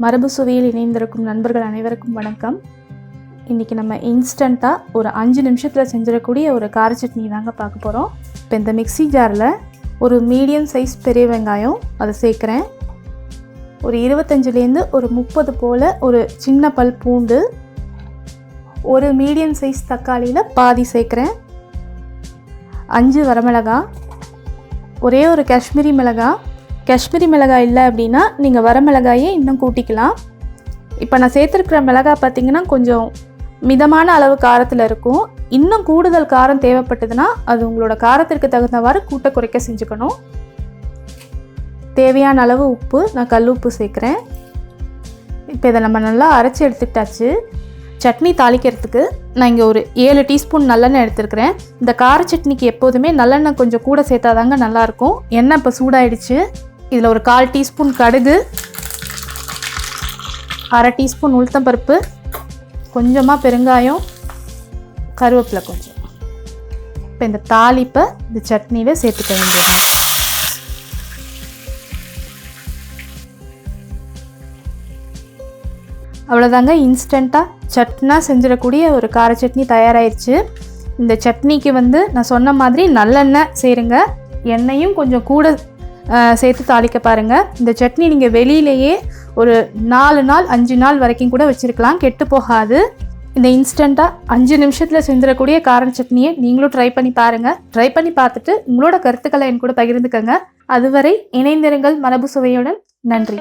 மரபு சுவையில் இணைந்திருக்கும் நண்பர்கள் அனைவருக்கும் வணக்கம். இன்றைக்கி நம்ம இன்ஸ்டண்ட்டாக ஒரு 5 நிமிஷத்தில் செஞ்சிடக்கூடிய ஒரு கார சட்னி தாங்க பார்க்க போகிறோம். இப்போ இந்த மிக்ஸி ஜாரில் ஒரு மீடியம் சைஸ் பெரிய வெங்காயம் அதை சேர்க்குறேன். ஒரு 25லேருந்து ஒரு 30 போல் ஒரு சின்ன பல் பூண்டு, ஒரு மீடியம் சைஸ் தக்காளியில் பாதி சேர்க்குறேன். 5 வரமிளகாய், ஒரே ஒரு காஷ்மீரி மிளகாய். காஷ்மீரி மிளகாய் இல்லை அப்படின்னா நீங்கள் வரமிளகாயே இன்னும் கூட்டிக்கலாம். இப்போ நான் சேர்த்துருக்கிற மிளகாய் பார்த்திங்கன்னா கொஞ்சம் மிதமான அளவு காரத்தில் இருக்கும். இன்னும் கூடுதல் காரம் தேவைப்பட்டதுன்னா அது உங்களோட காரத்திற்கு தகுந்தவாறு கூட்ட குறைக்க செஞ்சுக்கணும். தேவையான அளவு உப்பு, நான் கல் உப்பு சேர்க்குறேன். இப்போ இதை நம்ம நல்லா அரைச்சி எடுத்துக்கிட்டாச்சு. சட்னி தாளிக்கிறதுக்கு நான் இங்கே ஒரு 7 டீஸ்பூன் நல்லெண்ணெய் எடுத்துருக்கிறேன். இந்த கார சட்னிக்கு எப்போதுமே நல்லெண்ணெய் கொஞ்சம் கூட சேர்த்தாதாங்க நல்லாயிருக்கும். எண்ணெய் இப்போ சூடாயிடுச்சு. இதில் ஒரு 1/4 டீஸ்பூன் கடுகு, 1/2 டீஸ்பூன் உளுத்தம்பருப்பு, கொஞ்சமாக பெருங்காயம், கருவேப்பிலை கொஞ்சம். இப்போ இந்த தாளிப்பை இந்த சட்னியில் சேர்த்துக்க வேண்டியது. அவ்வளோதாங்க, இன்ஸ்டண்ட்டாக சட்னா செஞ்சிடக்கூடிய ஒரு கார சட்னி தயாராகிடுச்சு. இந்த சட்னிக்கு நான் சொன்ன மாதிரி நல்லெண்ணெய் சேருங்க. எண்ணெயும் கொஞ்சம் கூட சேர்த்து தாளிக்க பாருங்கள். இந்த சட்னி நீங்கள் வெளியிலேயே ஒரு 4 நாள் 5 நாள் வரைக்கும் கூட வச்சுருக்கலாம், கெட்டு போகாது. இந்த இன்ஸ்டண்ட்டாக 5 நிமிஷத்தில் செஞ்சிடக்கூடிய கார சட்னியை நீங்களும் ட்ரை பண்ணி பாருங்கள். ட்ரை பண்ணி பார்த்துட்டு உங்களோட கருத்துக்களை என் கூட பகிர்ந்துக்கங்க. அதுவரை இணைந்திருங்கள் மரபு சுவையுடன். நன்றி.